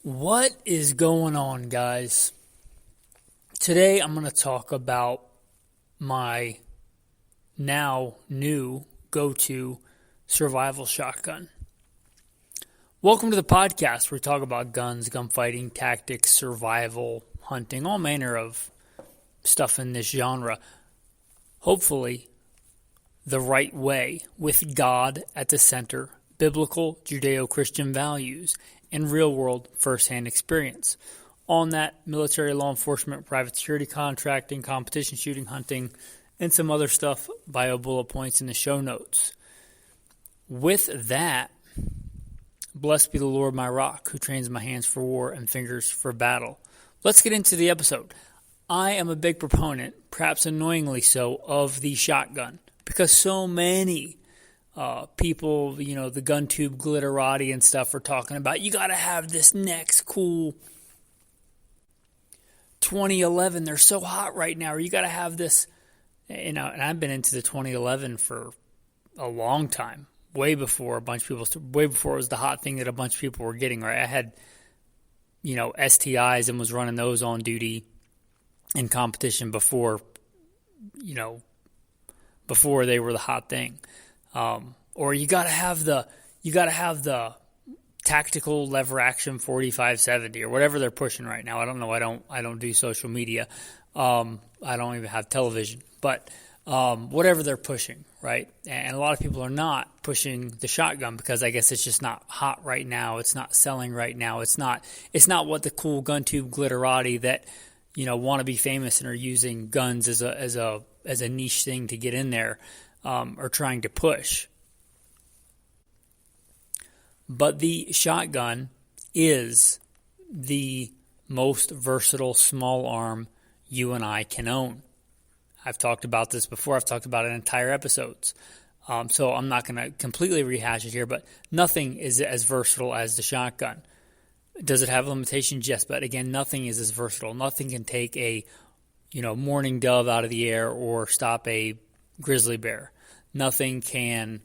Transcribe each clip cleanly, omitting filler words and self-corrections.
What is going on, guys? Today I'm going to talk about my now new go-to survival shotgun. Welcome to the podcast where we talk about guns, gunfighting, tactics, survival, hunting, all manner of stuff in this genre. Hopefully, the right way, with God at the center, biblical Judeo-Christian values, and real-world first-hand experience. On that, military, law enforcement, private security, contracting, competition shooting, hunting, and some other stuff, bio bullet points in the show notes. With that, blessed be the Lord my rock, who trains my hands for war and fingers for battle. Let's get into the episode. I am a big proponent, perhaps annoyingly so, of the shotgun, because so many people, the gun tube glitterati and stuff are talking about, you got to have this next cool 2011. They're so hot right now. Or you got to have this, and I've been into the 2011 for a long time, way before way before it was the hot thing that a bunch of people were getting, right? I had, STIs and was running those on duty in competition before they were the hot thing. Or you got to have the tactical lever action 4570 or whatever they're pushing right now. I don't know. I don't do social media. I don't even have television, but whatever they're pushing, right? And a lot of people are not pushing the shotgun because I guess it's just not hot right now. It's not selling right now. It's not what the cool gun tube glitterati that want to be famous and are using guns as a niche thing to get in there are trying to push. But the shotgun is the most versatile small arm you and I can own. I've talked about this before. I've talked about it in entire episodes. So I'm not going to completely rehash it here, but nothing is as versatile as the shotgun. Does it have limitations? Yes, but again, nothing is as versatile. Nothing can take a, mourning dove out of the air or stop a grizzly bear. Nothing can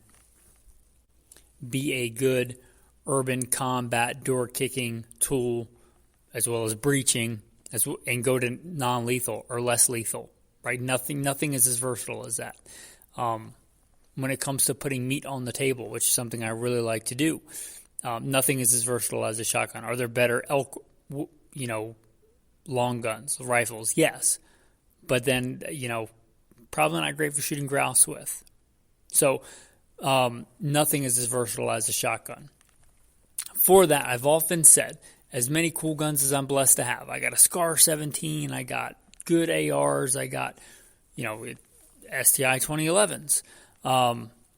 be a good urban combat door-kicking tool as well as breaching and go to non-lethal or less lethal, right? Nothing is as versatile as that. When it comes to putting meat on the table, which is something I really like to do, nothing is as versatile as a shotgun. Are there better long guns, rifles? Yes. But then, probably not great for shooting grouse with. So nothing is as versatile as a shotgun. For that, I've often said, as many cool guns as I'm blessed to have. I got a SCAR 17. I got good ARs. I got, STI 2011s.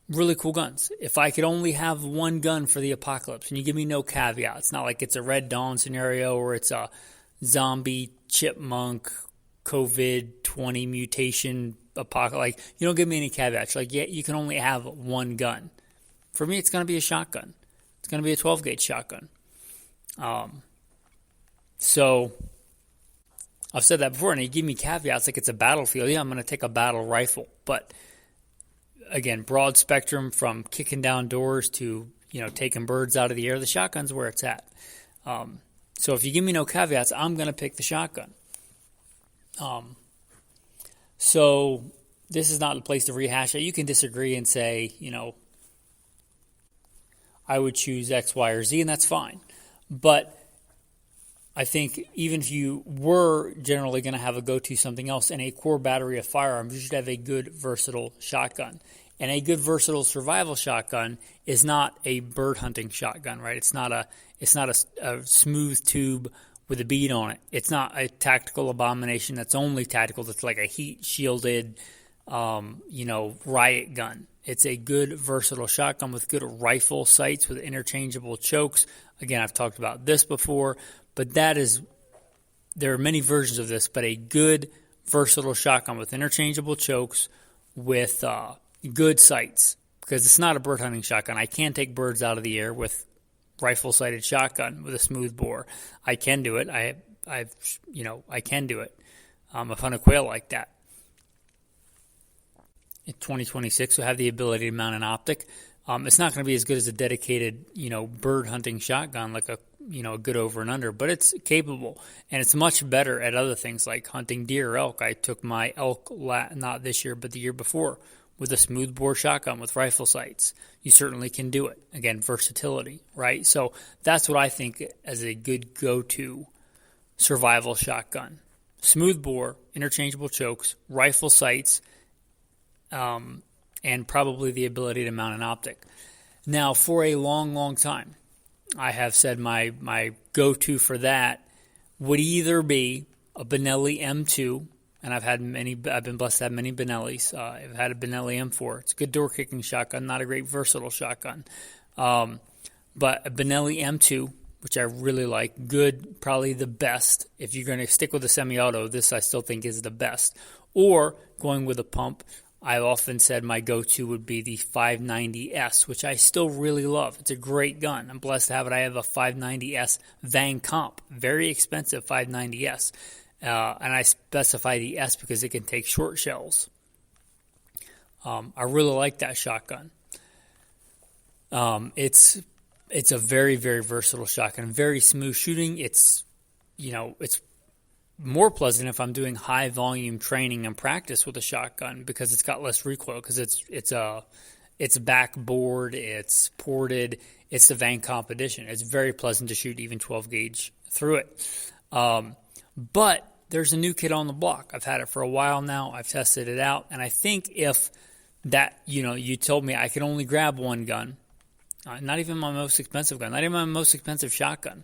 Really cool guns. If I could only have one gun for the apocalypse, and you give me no caveat, it's not like it's a Red Dawn scenario or it's a zombie, chipmunk, COVID-20 mutation apocalypse. Like, you don't give me any caveats. Like, yeah, you can only have one gun. For me, it's going to be a shotgun. It's going to be a 12-gauge shotgun. So I've said that before, and you give me caveats like it's a battlefield. Yeah, I'm going to take a battle rifle. But, again, broad spectrum from kicking down doors to, taking birds out of the air. The shotgun's where it's at. So if you give me no caveats, I'm going to pick the shotgun. So this is not the place to rehash it. You can disagree and say, I would choose X, Y, or Z, and that's fine. But I think even if you were generally going to have a go-to something else in a core battery of firearms, you should have a good, versatile shotgun. And a good, versatile survival shotgun is not a bird hunting shotgun, right? It's not a smooth tube with a bead on it. It's not a tactical abomination that's only tactical. That's like a heat-shielded, riot gun. It's a good, versatile shotgun with good rifle sights with interchangeable chokes. Again, I've talked about this before, but there are many versions of this, but a good, versatile shotgun with interchangeable chokes with good sights, because it's not a bird hunting shotgun. I can take birds out of the air with rifle-sighted shotgun with a smooth bore. I can do it. I can do it. I've hunted quail like that. In 2026, we have the ability to mount an optic It's not going to be as good as a dedicated, bird hunting shotgun like a good over and under, but it's capable, and it's much better at other things like hunting deer or elk. I took my elk, not this year, but the year before, with a smoothbore shotgun with rifle sights. You certainly can do it. Again, versatility, right? So that's what I think as a good go-to survival shotgun. Smoothbore, interchangeable chokes, rifle sights, and probably the ability to mount an optic. Now, for a long, long time, I have said my go-to for that would either be a Benelli M2, and I've been blessed to have many Benellis. I've had a Benelli M4. It's a good door-kicking shotgun, not a great versatile shotgun. But a Benelli M2, which I really like, good, probably the best. If you're going to stick with a semi-auto, this I still think is the best. Or going with a pump, I've often said my go-to would be the 590S, which I still really love. It's a great gun. I'm blessed to have it. I have a 590S Van Comp, very expensive 590S. And I specify the S because it can take short shells. I really like that shotgun. It's a very, very versatile shotgun, very smooth shooting. It's more pleasant if I'm doing high volume training and practice with a shotgun because it's got less recoil because it's backboard, it's ported, it's the Van Comp edition. It's very pleasant to shoot even 12 gauge through it. But there's a new kid on the block. I've had it for a while now. I've tested it out, and I think if that, you told me I could only grab one gun, not even my most expensive gun, not even my most expensive shotgun.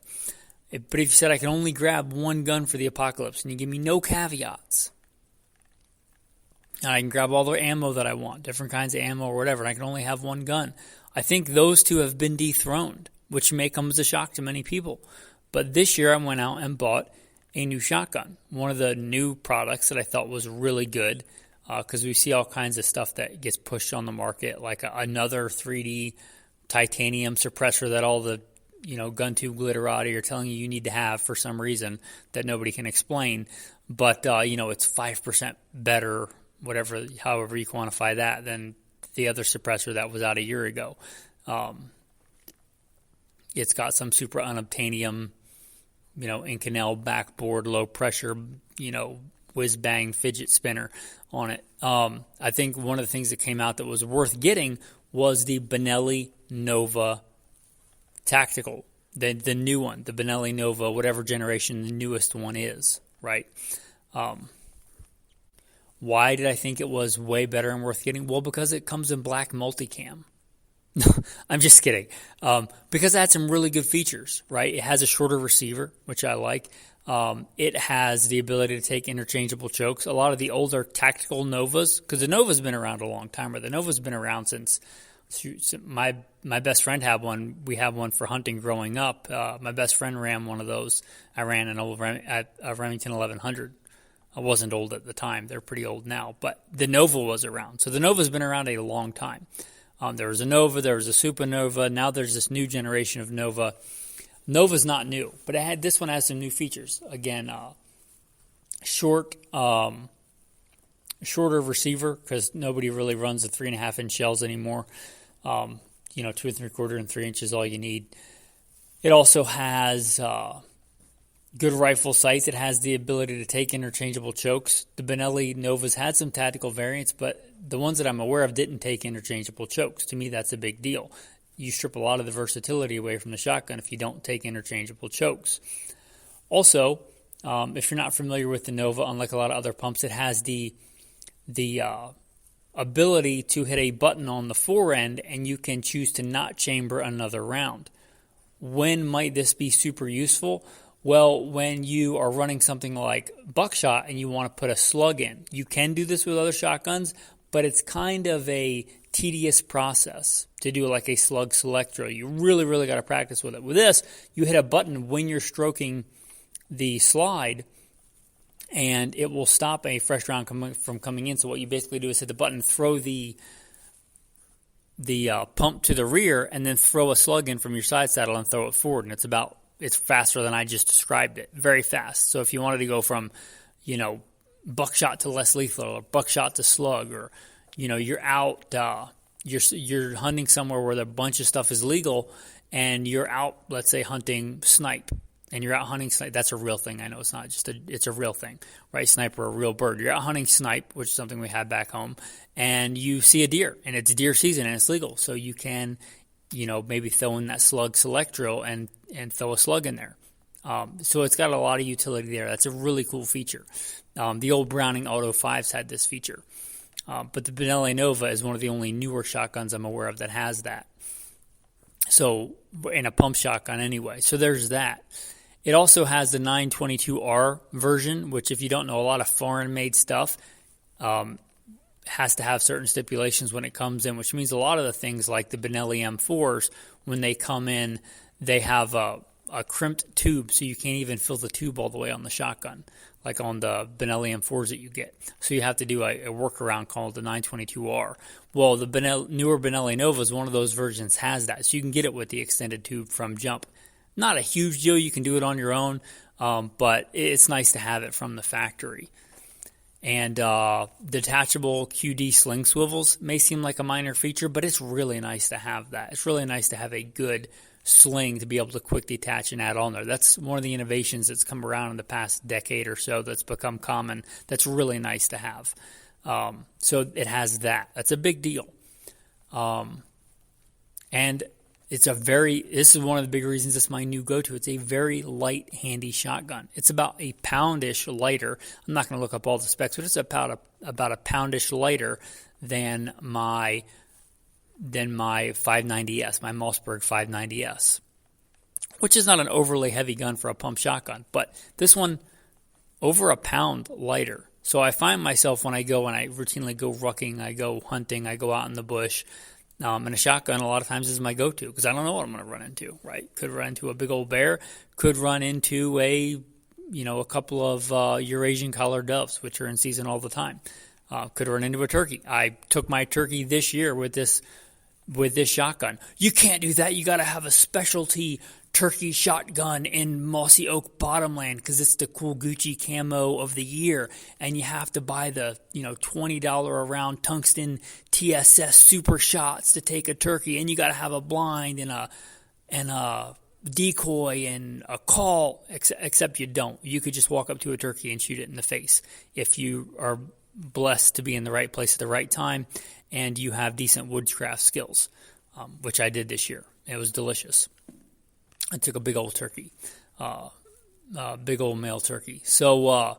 But if you said I could only grab one gun for the apocalypse and you give me no caveats, and I can grab all the ammo that I want, different kinds of ammo or whatever, and I can only have one gun, I think those two have been dethroned, which may come as a shock to many people. But this year I went out and bought a new shotgun, one of the new products that I thought was really good, because we see all kinds of stuff that gets pushed on the market, like another 3D titanium suppressor that all the gun tube glitterati are telling you need to have for some reason that nobody can explain. But, it's 5% better, however you quantify that, than the other suppressor that was out a year ago. It's got some super unobtainium, Inconel backboard, low pressure, whiz-bang fidget spinner on it. I think one of the things that came out that was worth getting was the Benelli Nova Tactical, the new one, the Benelli Nova, whatever generation the newest one is, right? Why did I think it was way better and worth getting? Well, because it comes in black multicam. I'm just kidding. Because it had some really good features, right? It has a shorter receiver, which I like. It has the ability to take interchangeable chokes. A lot of the older tactical Novas, because the Nova's been around a long time, or the Nova's been around since my best friend had one. We had one for hunting growing up. My best friend ran one of those. I ran an old Remington 1100. I wasn't old at the time. They're pretty old now. But the Nova was around. So the Nova's been around a long time. There was a Nova, there was a Supernova. Now there's this new generation of Nova. Nova's not new, but this one has some new features. Again, shorter receiver because nobody really runs the 3.5-inch shells anymore. 2 3/4 and 3 inches all you need. It also has good rifle sights. It has the ability to take interchangeable chokes. The Benelli Novas had some tactical variants, but the ones that I'm aware of didn't take interchangeable chokes. To me, that's a big deal. You strip a lot of the versatility away from the shotgun if you don't take interchangeable chokes. Also, if you're not familiar with the Nova, unlike a lot of other pumps, it has the ability to hit a button on the fore end, and you can choose to not chamber another round. When might this be super useful? Well, when you are running something like buckshot and you want to put a slug in. You can do this with other shotguns, but it's kind of a tedious process to do like a slug select drill. You really, really got to practice with it. With this, you hit a button when you're stroking the slide, and it will stop a fresh round from coming in. So what you basically do is hit the button, throw the pump to the rear, and then throw a slug in from your side saddle and throw it forward. And it's faster than I just described it. Very fast. So if you wanted to go from, buckshot to less lethal, or buckshot to slug, or, you're out you're hunting somewhere where a bunch of stuff is legal, and you're out, let's say, hunting snipe, and you're out hunting snipe. That's a real thing. I know it's not just it's a real thing, right? Snipe are a real bird. You're out hunting snipe, which is something we had back home, and you see a deer, and it's deer season, and it's legal. So you can, maybe throw in that slug select drill and throw a slug in there. So it's got a lot of utility there. That's a really cool feature. The old Browning Auto 5s had this feature. But the Benelli Nova is one of the only newer shotguns I'm aware of that has that. So, in a pump shotgun anyway. So there's that. It also has the 922R version, which if you don't know, a lot of foreign-made stuff has to have certain stipulations when it comes in, which means a lot of the things like the Benelli M4s, when they come in, they have a crimped tube, so you can't even fill the tube all the way on the shotgun, like on the Benelli M4s that you get. So you have to do a workaround called the 922R. Well, the newer Benelli Novas, one of those versions has that, so you can get it with the extended tube from jump. Not a huge deal. You can do it on your own, but it's nice to have it from the factory. And detachable QD sling swivels may seem like a minor feature, but it's really nice to have that. It's really nice to have a good sling to be able to quick detach and add on there. That's one of the innovations that's come around in the past decade or so that's become common. That's really nice to have. So it has that. That's a big deal. And this is one of the big reasons it's my new go-to. It's a very light, handy shotgun. It's about a poundish lighter. I'm not going to look up all the specs, but it's about a poundish lighter than my 590S, my Mossberg 590S, which is not an overly heavy gun for a pump shotgun, but this one over a pound lighter. So I find myself when I go and I routinely go rucking, I go hunting, I go out in the bush, and a shotgun a lot of times is my go-to because I don't know what I'm going to run into, right? Could run into a big old bear, could run into a couple of Eurasian collared doves, which are in season all the time. Could run into a turkey. I took my turkey this year with this shotgun. You can't do that. You got to have a specialty turkey shotgun in mossy oak bottomland because it's the cool Gucci camo of the year, and you have to buy the $20 a round tungsten TSS super shots to take a turkey, and you got to have a blind and a decoy and a call. Except you don't. You could just walk up to a turkey and shoot it in the face if you are blessed to be in the right place at the right time and you have decent woodcraft skills, which I did this year. It was delicious. I took a big old turkey, big old male turkey. So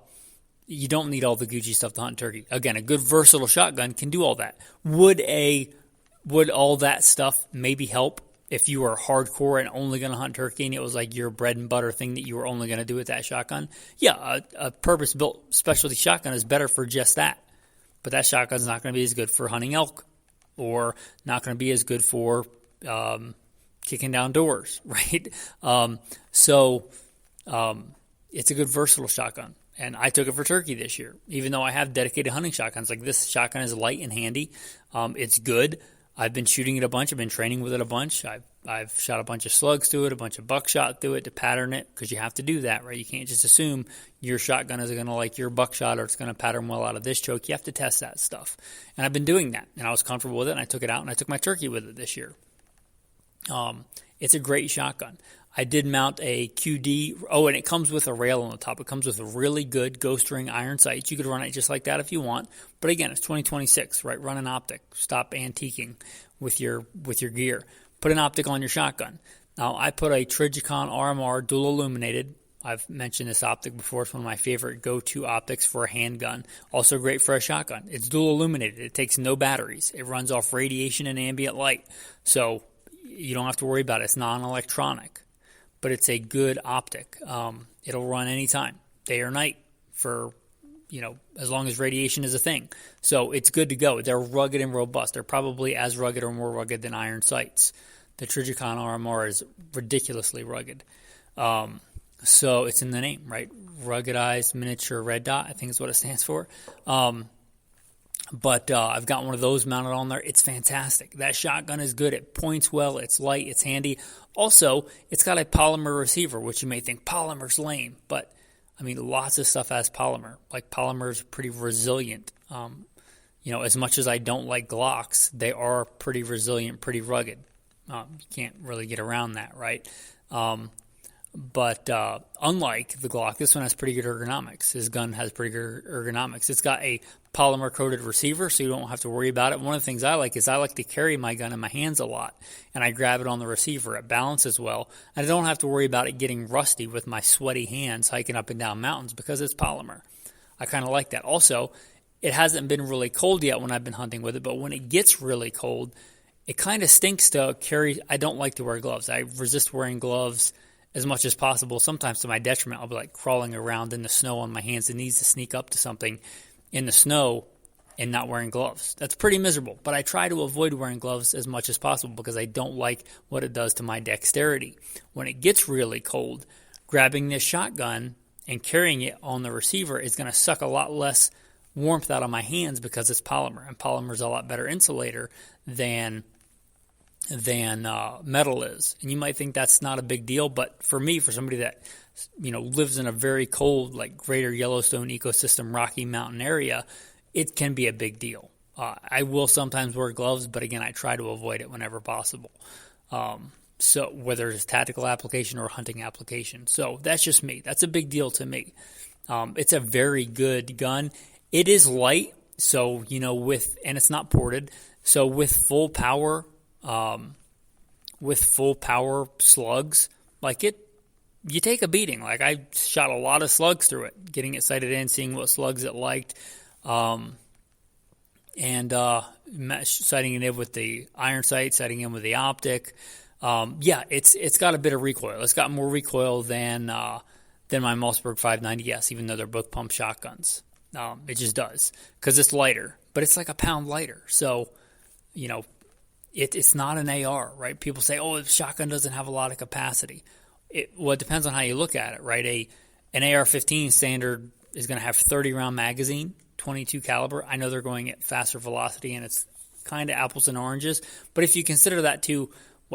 you don't need all the Gucci stuff to hunt turkey. Again, a good versatile shotgun can do all that. Would all that stuff maybe help if you were hardcore and only going to hunt turkey and it was like your bread and butter thing that you were only going to do with that shotgun? Yeah, a purpose-built specialty shotgun is better for just that. But that shotgun's not going to be as good for hunting elk or not going to be as good for kicking down doors, right? It's a good versatile shotgun. And I took it for turkey this year, even though I have dedicated hunting shotguns. Like this shotgun is light and handy. It's good. I've been shooting it a bunch. I've been training with it a bunch. I've shot a bunch of slugs through it, a bunch of buckshot through it to pattern it because you have to do that, right? You can't just assume your shotgun is going to like your buckshot or it's going to pattern well out of this choke. You have to test that stuff. And I've been doing that, and I was comfortable with it, and I took it out, and I took my turkey with it this year. It's a great shotgun. I did mount a QD. Oh, and it comes with a rail on the top. It comes with a really good ghost ring iron sights. You could run it just like that if you want. But again, it's 2026, right? Run an optic. Stop antiquing with your gear. Put an optic on your shotgun. Now, I put a Trijicon RMR dual illuminated. I've mentioned this optic before. It's one of my favorite go-to optics for a handgun. Also great for a shotgun. It's dual illuminated. It takes no batteries. It runs off radiation and ambient light. So you don't have to worry about it. It's non-electronic. But it's a good optic. It'll run anytime, day or night, for, as long as radiation is a thing. So it's good to go. They're rugged and robust. They're probably as rugged or more rugged than iron sights. The Trijicon RMR is ridiculously rugged. So it's in the name, right? Ruggedized miniature red dot, I think is what it stands for. But I've got one of those mounted on there. It's fantastic. That shotgun is good. It points well. It's light. It's handy. Also, it's got a polymer receiver, which you may think polymer's lame. But, lots of stuff has polymer. Like, polymer is pretty resilient. As much as I don't like Glocks, they are pretty resilient, pretty rugged. You can't really get around that, right? But unlike the Glock, this one has pretty good ergonomics. His gun has pretty good ergonomics. It's got a polymer-coated receiver, so you don't have to worry about it. One of the things I like is I like to carry my gun in my hands a lot, and I grab it on the receiver. It balances well, and I don't have to worry about it getting rusty with my sweaty hands hiking up and down mountains because it's polymer. I kind of like that. Also, it hasn't been really cold yet when I've been hunting with it, but when it gets really cold, it kind of stinks to carry. I don't like to wear gloves. I resist wearing gloves as much as possible. Sometimes to my detriment, I'll be like crawling around in the snow on my hands and needs to sneak up to something in the snow and not wearing gloves. That's pretty miserable, but I try to avoid wearing gloves as much as possible because I don't like what it does to my dexterity. When it gets really cold, grabbing this shotgun and carrying it on the receiver is going to suck a lot less warmth out of my hands because it's polymer, and polymer is a lot better insulator than metal is. And you might think that's not a big deal, but for me, for somebody that lives in a very cold, like greater Yellowstone ecosystem, Rocky Mountain area, it can be a big deal. I will sometimes wear gloves, but again, I try to avoid it whenever possible. So whether it's tactical application or hunting application. So that's just me. That's a big deal to me. It's a very good gun. It is light, so, and it's not ported. So with full power slugs, you take a beating. Like, I shot a lot of slugs through it, getting it sighted in, seeing what slugs it liked, sighting it in with the iron sight, sighting in with the optic. It's got a bit of recoil. It's got more recoil than my Mossberg 590S, even though they're both pump shotguns. It just does, because it's lighter, but it's like a pound lighter. So, it's not an AR, right? People say, the shotgun doesn't have a lot of capacity. It depends on how you look at it, right? An AR-15 standard is going to have 30-round magazine, 22 caliber. I know they're going at faster velocity, and it's kind of apples and oranges. But if you consider that to,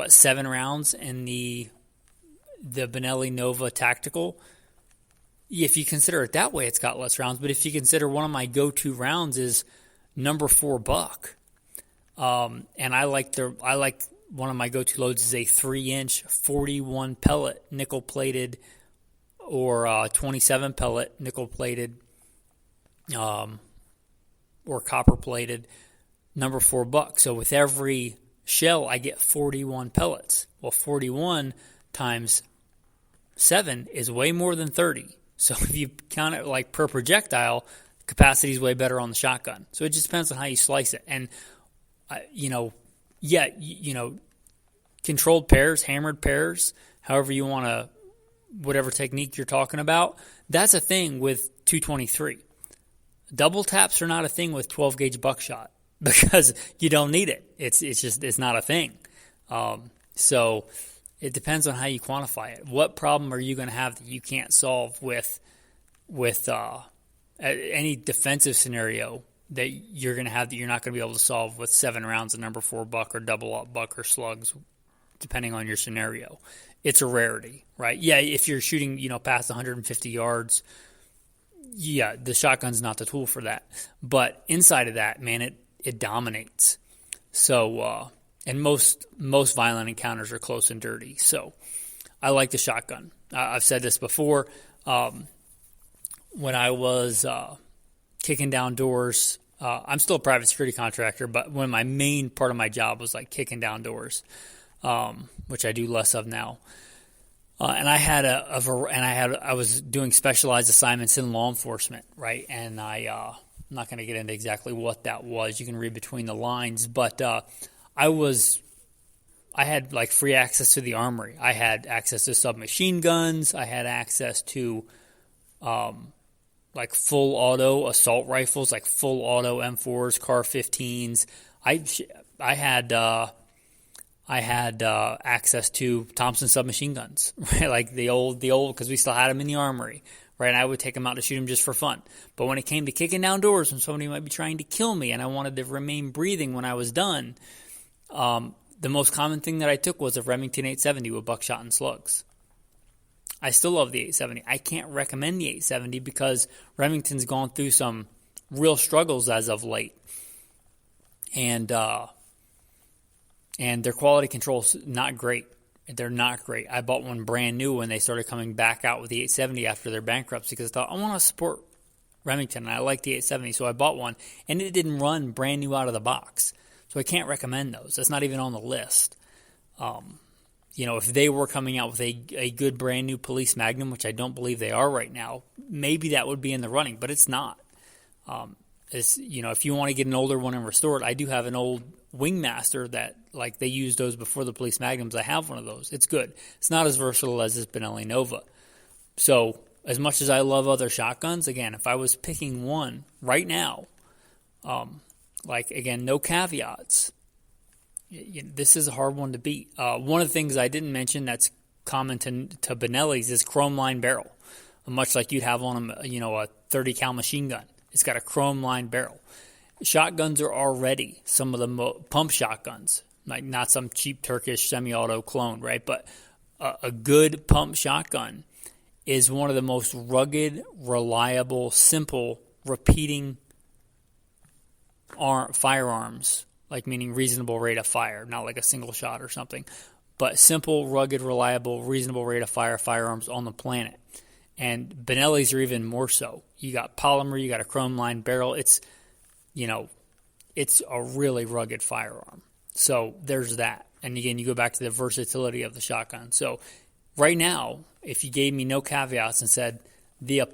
7 rounds in the Benelli Nova Tactical, if you consider it that way, it's got less rounds. But if you consider one of my go-to rounds is number 4 buck, and I like one of my go-to loads is a 3-inch 41 pellet nickel-plated or 27 pellet nickel-plated or copper-plated number 4 buck. So with every shell, I get 41 pellets. Well, 41 times 7 is way more than 30. So if you count it like per projectile, capacity is way better on the shotgun. So it just depends on how you slice it. And, controlled pairs, hammered pairs, however you want to, whatever technique you're talking about, that's a thing with 223. Double taps are not a thing with 12-gauge buckshot because you don't need it. It's not a thing. So it depends on how you quantify it. What problem are you going to have that you can't solve with any defensive scenario that you're going to have that you're not going to be able to solve with 7 rounds of number 4 buck or double up buck or slugs, depending on your scenario? It's a rarity, right? Yeah, if you're shooting, past 150 yards, yeah, the shotgun's not the tool for that. But inside of that, man, it dominates. So, and most violent encounters are close and dirty. So I like the shotgun. I've said this before. When I was kicking down doors, I'm still a private security contractor, but when my main part of my job was like kicking down doors, which I do less of now. And I was doing specialized assignments in law enforcement, right? And I'm not going to get into exactly what that was. You can read between the lines, but I had like free access to the armory. I had access to submachine guns. I had access to like full auto assault rifles, like full auto M4s, CAR 15s. I had access to Thompson submachine guns, right? Like the old, because we still had them in the armory, right? And I would take them out to shoot them just for fun. But when it came to kicking down doors when somebody might be trying to kill me and I wanted to remain breathing when I was done, the most common thing that I took was a Remington 870 with buckshot and slugs. I still love the 870. I can't recommend the 870 because Remington's gone through some real struggles as of late. and their quality control's not great. They're not great. I bought one brand new when they started coming back out with the 870 after their bankruptcy because I thought, I want to support Remington, and I like the 870, so I bought one, and it didn't run brand new out of the box. So I can't recommend those. That's not even on the list. If they were coming out with a good brand new Police Magnum, which I don't believe they are right now, maybe that would be in the running, but it's not. If you want to get an older one and restore it, I do have an old Wingmaster that, like, they used those before the Police Magnums. I have one of those. It's good. It's not as versatile as this Benelli Nova. So as much as I love other shotguns, again, if I was picking one right now, no caveats, this is a hard one to beat. One of the things I didn't mention that's common to Benelli's is chrome line barrel, much like you'd have on a 30 cal machine gun. It's got a chrome line barrel. Shotguns are already some of the pump shotguns, like not some cheap Turkish semi-auto clone, right? But a good pump shotgun is one of the most rugged, reliable, simple, repeating firearms, like meaning reasonable rate of fire, not like a single shot or something, but simple, rugged, reliable, reasonable rate of fire firearms on the planet. And Benelli's are even more so. You got polymer, you got a chrome line barrel. It's a really rugged firearm. So there's that. And again, you go back to the versatility of the shotgun. So right now, if you gave me no caveats and said the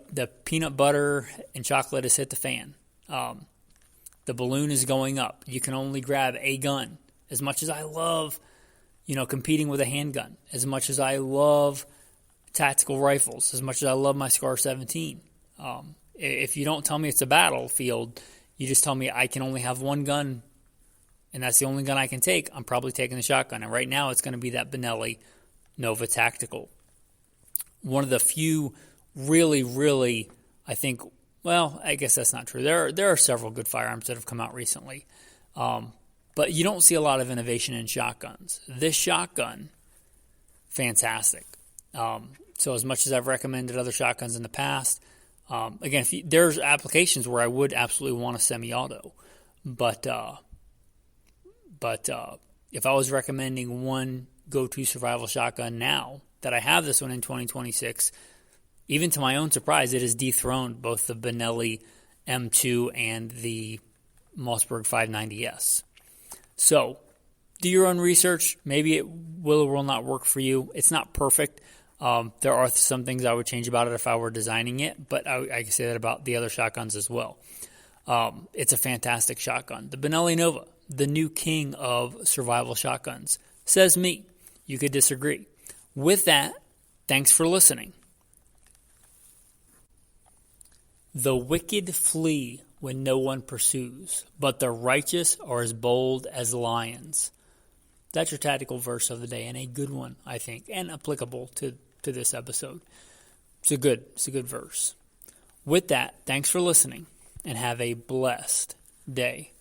peanut butter and chocolate has hit the fan, the balloon is going up, you can only grab a gun. As much as I love, competing with a handgun, as much as I love tactical rifles, as much as I love my SCAR-17, if you don't tell me it's a battlefield, you just tell me I can only have one gun, and that's the only gun I can take, I'm probably taking the shotgun. And right now it's going to be that Benelli Nova Tactical. One of the few really, really, I think, well, I guess that's not true. There are several good firearms that have come out recently. But you don't see a lot of innovation in shotguns. This shotgun, fantastic. So as much as I've recommended other shotguns in the past, again, there's applications where I would absolutely want a semi-auto, but if I was recommending one go-to survival shotgun now that I have this one in 2026, even to my own surprise, it has dethroned both the Benelli M2 and the Mossberg 590S. So do your own research. Maybe it will or will not work for you. It's not perfect. There are some things I would change about it if I were designing it, but I can say that about the other shotguns as well. It's a fantastic shotgun. The Benelli Nova, the new king of survival shotguns, says me. You could disagree. With that, thanks for listening. The wicked flee when no one pursues, but the righteous are as bold as lions. That's your tactical verse of the day, and a good one, I think, and applicable to this episode. It's a good verse. With that, thanks for listening, and have a blessed day.